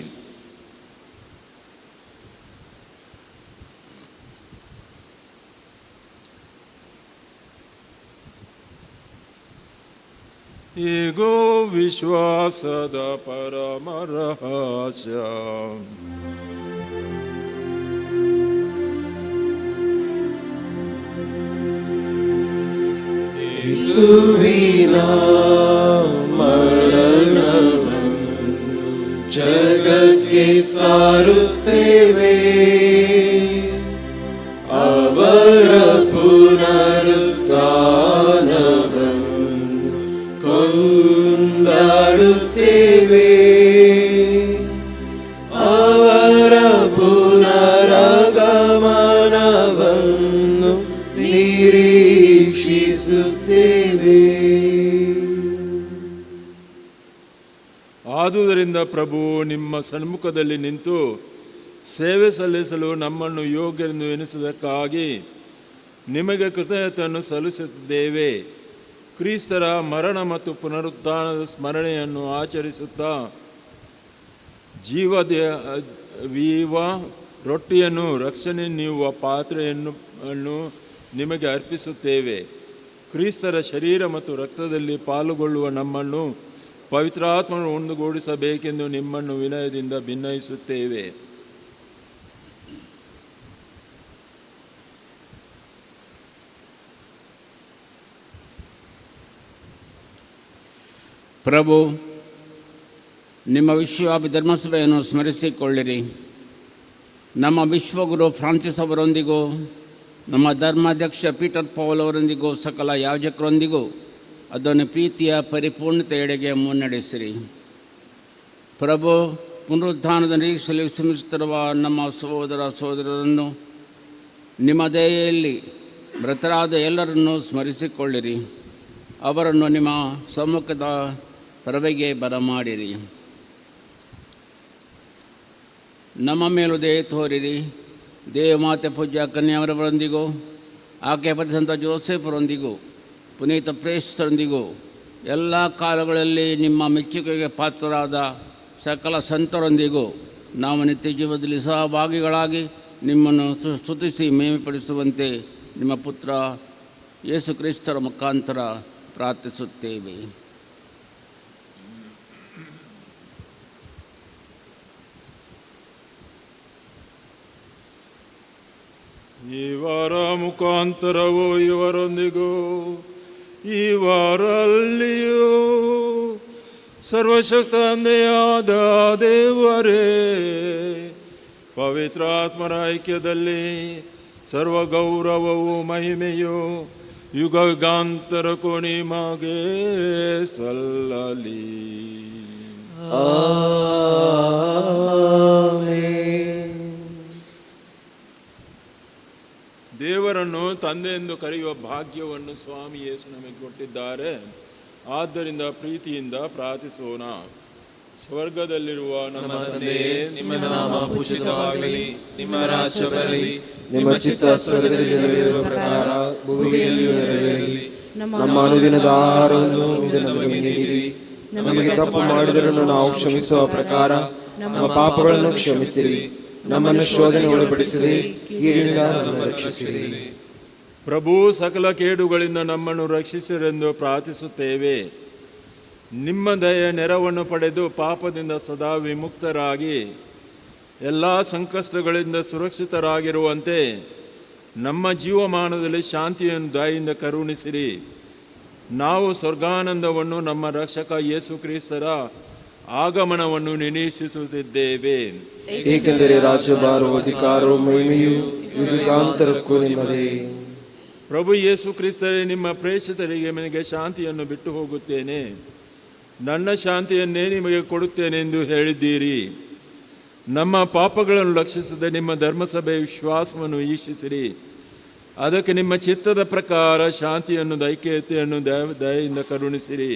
ಈಗೋ ವಿಶ್ವಾಸದ ಪರಮ ರಹಸ್ಯ. ಯೇಸುವಿನ ಮರಣವನ್ನು ಜಗಕ್ಕೆ ಸಾರುತ್ತೇವೆ, ಅವರ ಪುನರುತ್ಥಾನವನ್ನು ಕೊಂಡಾಡುತ್ತೇವೆ, ಅವರ ಪುನರಾಗಮನವನ್ನು ನಿರೀಕ್ಷಿಸುತ್ತೇವೆ. ಆದುದರಿಂದ ಪ್ರಭು, ನಿಮ್ಮ ಸನ್ಮುಖದಲ್ಲಿ ನಿಂತು ಸೇವೆ ಸಲ್ಲಿಸಲು ನಮ್ಮನ್ನು ಯೋಗ್ಯರೆಂದು ಎನಿಸುವುದಕ್ಕಾಗಿ ನಿಮಗೆ ಕೃತಜ್ಞತೆಯನ್ನು ಸಲ್ಲಿಸುತ್ತಿದ್ದೇವೆ. ಕ್ರಿಸ್ತರ ಮರಣ ಮತ್ತು ಪುನರುತ್ಥಾನದ ಸ್ಮರಣೆಯನ್ನು ಆಚರಿಸುತ್ತಾ ರೊಟ್ಟಿಯನ್ನು ರಕ್ಷಣೆ ನೀಡುವ ಪಾತ್ರೆಯನ್ನು ನಿಮಗೆ ಅರ್ಪಿಸುತ್ತೇವೆ. ಕ್ರಿಸ್ತರ ಶರೀರ ಮತ್ತು ರಕ್ತದಲ್ಲಿ ಪಾಲುಗೊಳ್ಳುವ ನಮ್ಮನ್ನು ಪವಿತ್ರಾತ್ಮನು ಒಂದುಗೂಡಿಸಬೇಕೆಂದು ನಿಮ್ಮನ್ನು ವಿನಯದಿಂದ ಭಿನ್ನಯಿಸುತ್ತೇವೆ. ಪ್ರಭು, ನಿಮ್ಮ ವಿಶ್ವವ್ಯಾಪಿ ಧರ್ಮಸಭೆಯನ್ನು ಸ್ಮರಿಸಿಕೊಳ್ಳಿರಿ. ನಮ್ಮ ವಿಶ್ವಗುರು ಫ್ರಾನ್ಸಿಸ್ ಅವರೊಂದಿಗೂ, ನಮ್ಮ ಧರ್ಮಾಧ್ಯಕ್ಷ ಪೀಟರ್ ಪೌಲ್ ಅವರೊಂದಿಗೂ, ಸಕಲ ಯಾಜಕರೊಂದಿಗೂ ಅದನ್ನು ಪ್ರೀತಿಯ ಪರಿಪೂರ್ಣತೆಯೆಡೆಗೆ ಮುನ್ನಡೆಸಿರಿ. ಪ್ರಭು, ಪುನರುತ್ಥಾನದ ನಿರೀಕ್ಷೆಯಲ್ಲಿ ವಿಶ್ರಮಿಸುತ್ತಿರುವ ನಮ್ಮ ಸಹೋದರರನ್ನು ನಿಮ್ಮ ದಯೆಯಲ್ಲಿ ಮೃತರಾದ ಎಲ್ಲರನ್ನೂ ಸ್ಮರಿಸಿಕೊಳ್ಳಿರಿ. ಅವರನ್ನು ನಿಮ್ಮ ಸಮ್ಮುಖದ ಪ್ರಭೆಗೆ ಬರಮಾಡಿರಿ. ನಮ್ಮ ಮೇಲೂ ದಯೆ ತೋರಿರಿ. ದೇವಮಾತೆ ಪೂಜ್ಯ ಕನ್ಯಾವರವರೊಂದಿಗೂ, ಆಕೆ ಪತಿಸಂತ ಜೋಸೆಫರೊಂದಿಗೂ, ಪುನೀತ ಪ್ರೇಷ್ಠರೊಂದಿಗೂ, ಎಲ್ಲ ಕಾಲಗಳಲ್ಲಿ ನಿಮ್ಮ ಮೆಚ್ಚುಗೆಗೆ ಪಾತ್ರರಾದ ಸಕಲ ಸಂತರೊಂದಿಗೂ ನಾವು ನಿತ್ಯ ಜೀವನದಲ್ಲಿ ಸಹಭಾಗಿಗಳಾಗಿ ನಿಮ್ಮನ್ನು ಸ್ತುತಿಸಿ ಮೇಮೆಪಡಿಸುವಂತೆ ನಿಮ್ಮ ಪುತ್ರ ಯೇಸು ಕ್ರಿಸ್ತರ ಮುಖಾಂತರ ಪ್ರಾರ್ಥಿಸುತ್ತೇವೆ. ಇವರ ಮುಖಾಂತರವೂ ಇವರೊಂದಿಗೂ ಇವರಲ್ಲಿಯೂ ಸರ್ವಶಕ್ತ ತಂದೆಯಾದ ದೇವರೇ, ಪವಿತ್ರಾತ್ಮರ ಐಕ್ಯದಲ್ಲಿ ಸರ್ವ ಗೌರವವು ಮಹಿಮೆಯು ಯುಗಾಂತರಕ್ಕೂ ನಿಮಗೆ ಸಲ್ಲಲಿ. ದೇವರನ್ನು ತಂದೆಯೆಂದು ಕರೆಯುವ ಭಾಗ್ಯವನ್ನು ಸ್ವಾಮಿ ಯೇಸು ನಮಗೆ ಕೊಟ್ಟಿದ್ದಾರೆ. ಆದ್ದರಿಂದ ಪ್ರೀತಿಯಿಂದ ಪ್ರಾರ್ಥಿಸೋಣ. ಸ್ವರ್ಗದಲ್ಲಿರುವ ನಮ್ಮ ತಂದೆಯೇ, ನಿಮ್ಮ ನಾಮ ಪೂಜಿತವಾಗಲಿ, ನಿಮ್ಮ ರಾಜ್ಯ ಬರಲಿ, ನಿಮ್ಮ ಚಿತ್ತ ಸ್ವರ್ಗದಲ್ಲಿ ನೆರವೇರುವ ಪ್ರಕಾರ ಭೂಮಿಯಲ್ಲಿಯೂ ನೆರವೇರಲಿ. ನಮ್ಮ ಅನುದಿನದ ಆಹಾರವನ್ನು ಇಂದು ನಮಗೆ ನೀಡಿರಿ. ನಮಗೆ ತಪ್ಪು ಮಾಡಿದರನ್ನು ನಾವು ಕ್ಷಮಿಸುವ ಪ್ರಕಾರ ನಮ್ಮ ಪಾಪಗಳನ್ನು ಕ್ಷಮಿಸಿರಿ. ನಮ್ಮನ್ನು ಶೋಧನೆ ಒಳಪಡಿಸಿರಿ, ಕೀಡಿನಿಂದ ನಮ್ಮನ್ನು ರಕ್ಷಿಸಿರಿ. ಪ್ರಭು, ಸಕಲ ಕೇಡುಗಳಿಂದ ನಮ್ಮನ್ನು ರಕ್ಷಿಸಿರೆಂದು ಪ್ರಾರ್ಥಿಸುತ್ತೇವೆ. ನಿಮ್ಮ ದಯೆಯ ನೆರವನ್ನು ಪಡೆದು ಪಾಪದಿಂದ ಸದಾ ವಿಮುಕ್ತರಾಗಿ ಎಲ್ಲ ಸಂಕಷ್ಟಗಳಿಂದ ಸುರಕ್ಷಿತರಾಗಿರುವಂತೆ ನಮ್ಮ ಜೀವಮಾನದಲ್ಲಿ ಶಾಂತಿಯನ್ನು ದಯೆಯಿಂದ ಕರುಣಿಸಿರಿ. ನಾವು ಸ್ವರ್ಗಾನಂದವನ್ನು ನಮ್ಮ ರಕ್ಷಕ ಯೇಸು ಕ್ರಿಸ್ತರ ಆಗಮನವನ್ನು ನಿರೀಕ್ಷಿಸುತ್ತಿದ್ದೇವೆ. ಏಕೆಂದರೆ ರಾಜ್ಯಭಾರವು, ಅಧಿಕಾರವು, ಮಹಿಮೆಯು ಯುಗಾಂತರಕ್ಕೂ ನಿಮ್ಮದೇ. ಪ್ರಭು ಯೇಸು ಕ್ರಿಸ್ತರೇ, ನಿಮ್ಮ ಪ್ರೇಷಿತರಿಗೆ ನನಗೆ ಶಾಂತಿಯನ್ನು ಬಿಟ್ಟು ಹೋಗುತ್ತೇನೆ, ನನ್ನ ಶಾಂತಿಯನ್ನೇ ನಿಮಗೆ ಕೊಡುತ್ತೇನೆ ಎಂದು ಹೇಳಿದ್ದೀರಿ. ನಮ್ಮ ಪಾಪಗಳನ್ನು ಲಕ್ಷಿಸದೆ ನಿಮ್ಮ ಧರ್ಮಸಭೆಯ ವಿಶ್ವಾಸವನ್ನು ಈಕ್ಷಿಸಿರಿ. ಅದಕ್ಕೆ ನಿಮ್ಮ ಚಿತ್ತದ ಪ್ರಕಾರ ಶಾಂತಿಯನ್ನು, ಐಕ್ಯತೆಯನ್ನು ದಯೆಯಿಂದ ಕರುಣಿಸಿರಿ.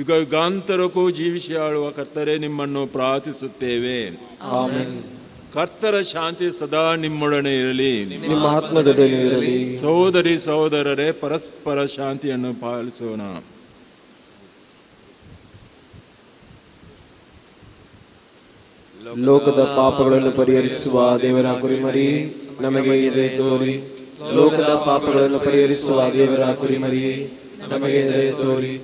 ಯುಗಾಂತರಕ್ಕೂ ಜೀವಿಸಿ ಆಳುವ ಕರ್ತರೇ, ನಿಮ್ಮನ್ನು ಪ್ರಾರ್ಥಿಸುತ್ತೇವೆ. ಆಮೆನ್. ಕರ್ತರ ಶಾಂತಿ ಸದಾ ನಿಮ್ಮೊಡನೆ ಇರಲಿ, ನಿಮ್ಮ ಆತ್ಮದೊಡನೆ ಇರಲಿ. ಸಹೋದರಿ ಸಹೋದರರೇ, ಪರಸ್ಪರ ಶಾಂತಿಯನ್ನು ಪಾಲಿಸೋಣ. ಲೋಕದ ಪಾಪಗಳನ್ನು ಪರಿಹರಿಸುವ ದೇವರ ಕುರಿಮರಿ, ನಮಗೆ ದಯೆ ತೋರಿ. ಲೋಕದ ಪಾಪಗಳನ್ನು ಪರಿಹರಿಸುವ ದೇವರ ಕುರಿಮರಿ, ನಮಗೆ ದಯೆ ತೋರಿ.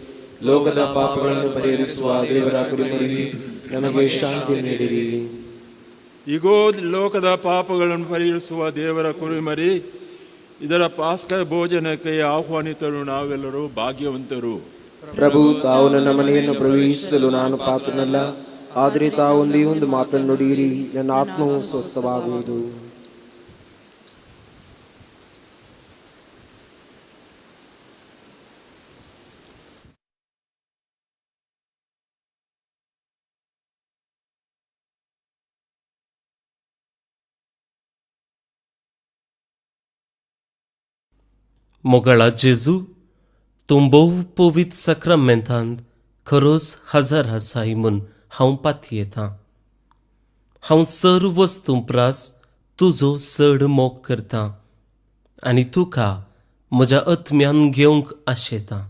ಲೋಕದ ಪಾಪಗಳನ್ನು ಪರಿಹರಿಸುವ ದೇವರ ಕುರಿಮರಿ, ನಮಗೆ ಶಾಂತಿ ನೀಡಿರಿ. ಈಗೋ ಲೋಕದ ಪಾಪಗಳನ್ನು ಪರಿಹರಿಸುವ ದೇವರ ಕುರಿಮರಿ, ಇದರ ಪಾಸ್ಕ ಭೋಜನಕ್ಕೆ ಆಹ್ವಾನಿತರು ನಾವೆಲ್ಲರೂ ಭಾಗ್ಯವಂತರು. ಪ್ರಭು, ತಾವು ನನ್ನ ಮನೆಯನ್ನು ಪ್ರವೇಶಿಸಲು ನಾನು ಪಾತ್ರನಲ್ಲ, ಆದರೆ ತಾವು ಒಂದೇ ಒಂದು ಮಾತನ್ನು ನುಡಿಯಿರಿ, ನನ್ನ ಆತ್ಮವು ಸ್ವಸ್ಥವಾಗುವುದು. Mon gala Jésus, tombou povit sacramentant, खरोच हजार हसाई म्हूण हांव पाती येता. हांव सर्व वस्तूंपरास तुजो चड मोग करतां आनी तुका म्हज्या आत्म्यान घेवंक आशेतां.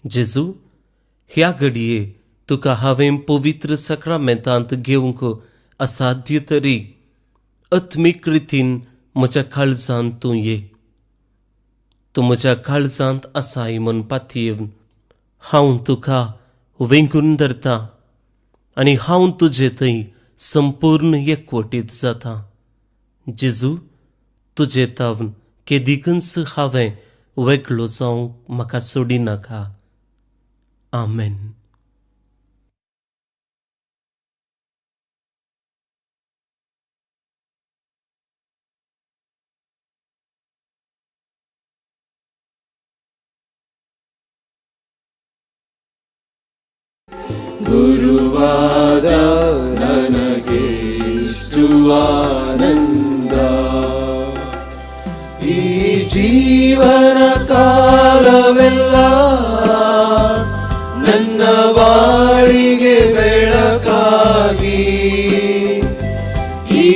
जेजू, ह्या घडये तुका हांवें पवित्र सक्रमेंतांत घेवंक असाध्य तरी आत्मीक रितीन म्हज्या काळजांत तूं ये. तूं म्हज्या काळजांत आसाय म्हूण पातयेवन हांव तुका वेंगून धरतां आनी हांव तुजे थंय संपूर्ण एकवटीत जाता. जेजू, तुजे तावन केदिकच हांवें वेगळो जावंक म्हाका सोडिनाका. आमेन. ಗುರುವಾದ ನನಗೆಷ್ಟು ಆನಂದ, ಈ ಜೀವನ ಕಾಲವೆಲ್ಲ ನನ್ನ ಬಾಳಿಗೆ ಬೆಳಕಾಗಿ, ಈ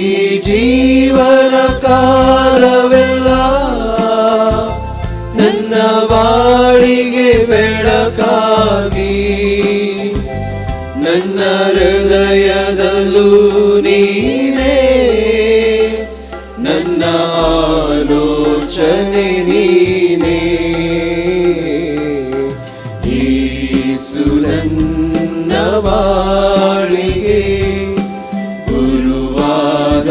ಜೀವನ ಕಾಲವೆಲ್ಲ ನನ್ನ ಬಾಳಿಗೆ ಬೆಳಕಾಗಿ, ನನ್ನ ಹೃದಯದಲ್ಲೂ ನೀನೇ, ನನ್ನ ಆಲೋಚನೆ ನೀನೇ. ಯೇಸು ನನ್ನ ಬಾಳಿಗೆ ಗುರುವಾದ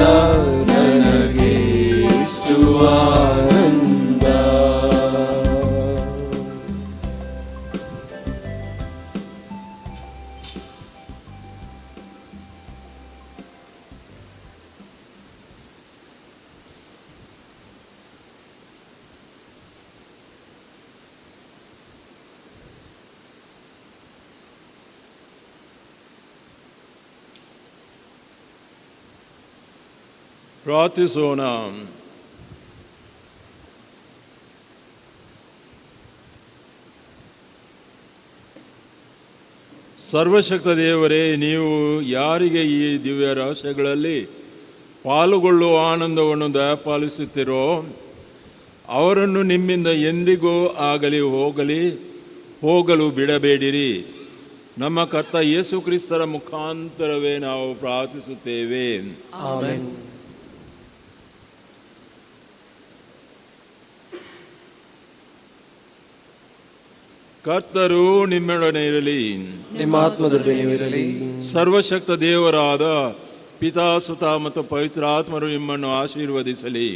ನನಗೆ ಎಷ್ಟು ಆನಂದ. ಪ್ರಾರ್ಥಿಸೋಣ. ಸರ್ವಶಕ್ತ ದೇವರೇ, ನೀವು ಯಾರಿಗೆ ಈ ದಿವ್ಯ ರಹಸ್ಯಗಳಲ್ಲಿ ಪಾಲುಗೊಳ್ಳುವ ಆನಂದವನ್ನು ದಯಪಾಲಿಸುತ್ತೀರೋ ಅವರನ್ನು ನಿಮ್ಮಿಂದ ಎಂದಿಗೂ ಆಗಲಿ ಹೋಗಲು ಬಿಡಬೇಡಿರಿ. ನಮ್ಮ ಕರ್ತ ಯೇಸು ಕ್ರಿಸ್ತರ ಮುಖಾಂತರವೇ ನಾವು ಪ್ರಾರ್ಥಿಸುತ್ತೇವೆ. ಆಮೆನ್. ಕರ್ತರು ನಿಮ್ಮೊಡನೆ ಇರಲಿ. ನಿಮ್ಮ ಆತ್ಮದೊಡನೆಯೂ ಇರಲಿ. ಸರ್ವಶಕ್ತ ದೇವರಾದ ಪಿತಾ, ಸುತ ಮತ್ತು ಪವಿತ್ರಾತ್ಮರು ನಿಮ್ಮನ್ನು ಆಶೀರ್ವದಿಸಲಿ.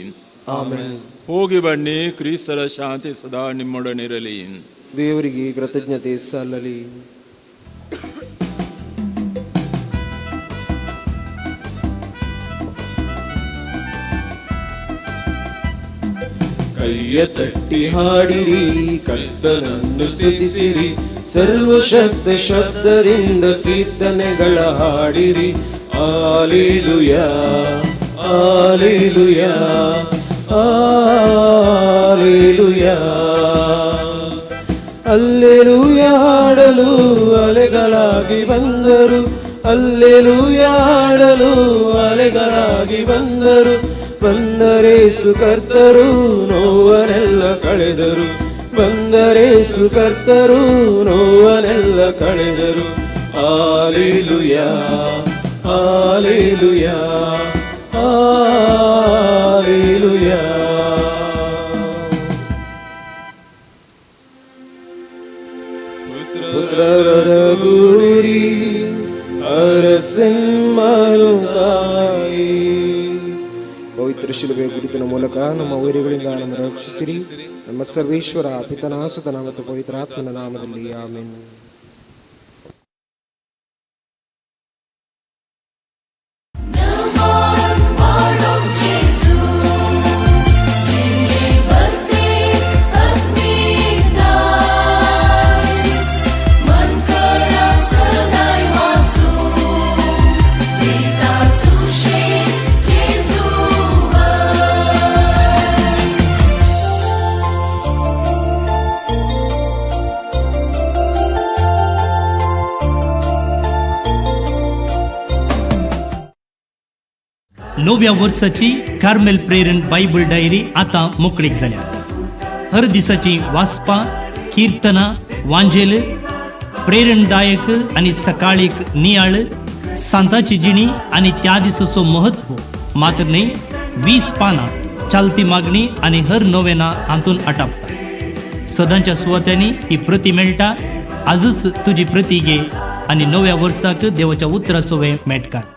ಆಮೆನ್. ಹೋಗಿ ಬನ್ನಿ. ಕ್ರಿಸ್ತರ ಶಾಂತಿ ಸದಾ ನಿಮ್ಮೊಡನಿರಲಿ. ದೇವರಿಗೆ ಕೃತಜ್ಞತೆ ಸಲ್ಲಲಿ. ಕೈಯ ತಟ್ಟಿ ಹಾಡಿರಿ, ಕರ್ತನನ್ನು ಸ್ತುತಿಸಿರಿ, ಸರ್ವಶಕ್ತ ಶಬ್ದದಿಂದ ಕೀರ್ತನೆಗಳ ಹಾಡಿರಿ. ಆಲೇಲುಯಾ, ಆಲೇಲುಯಾ, ಆಲೇಲುಯಾ. ಅಲ್ಲೆಲೂಯಾ ಹಾಡಲು ಅಲೆಗಳಾಗಿ ಬಂದರು, ಅಲ್ಲೆಲೂಯಾ ಹಾಡಲು ಅಲೆಗಳಾಗಿ ಬಂದರು. ಬಂದರೇಸು ಕರ್ತರು ನೋವನೆಲ್ಲ ಕಳೆದರು, ಬಂದರೇಸು ಕರ್ತರು ನೋವನೆಲ್ಲ ಕಳೆದರು. ಆಲೇಲುಯಾ, ಆಲೇಲುಯಾ, ಆಲೇಲುಯಾ. ಪುತ್ರರ ಗೂರಿ ಅರಸಿಂಹನು ತಾಯಿ. ಪವಿತ್ರ ಶಿಲುಬೆಯ ಗುರುತಿನ ಮೂಲಕ ನಮ್ಮ ವೈರಿಗಳಿಂದ ನಮ್ಮನ್ನು ರಕ್ಷಿಸಿರಿ. ನಮ್ಮ ಸರ್ವೇಶ್ವರ ಪಿತನ ಸುತನ ಮತ್ತು ಪವಿತ್ರಾತ್ಮನ ನಾಮದಲ್ಲಿ ಆಮೆನ್. नव्या वर्साची कार्मेल प्रेरण बायबल डायरी आता मोकळीक जाल्या. हर दिसाची वाचपां, कीर्तनां, वांजेल, प्रेरणदायक आनी सकाळीक नियाळ, सांताची जिणी आनी त्या दिसाचो महत्व मात्र न्ही 20 पानां चालती मागणी आनी हर नोवेना हातून आटापता. सदांच्या सुवात्यांनी ही प्रती मेळटा. आजच तुजी प्रती घे आनी नव्या वर्साक देवाच्या उतरा सोवे मेटकाड.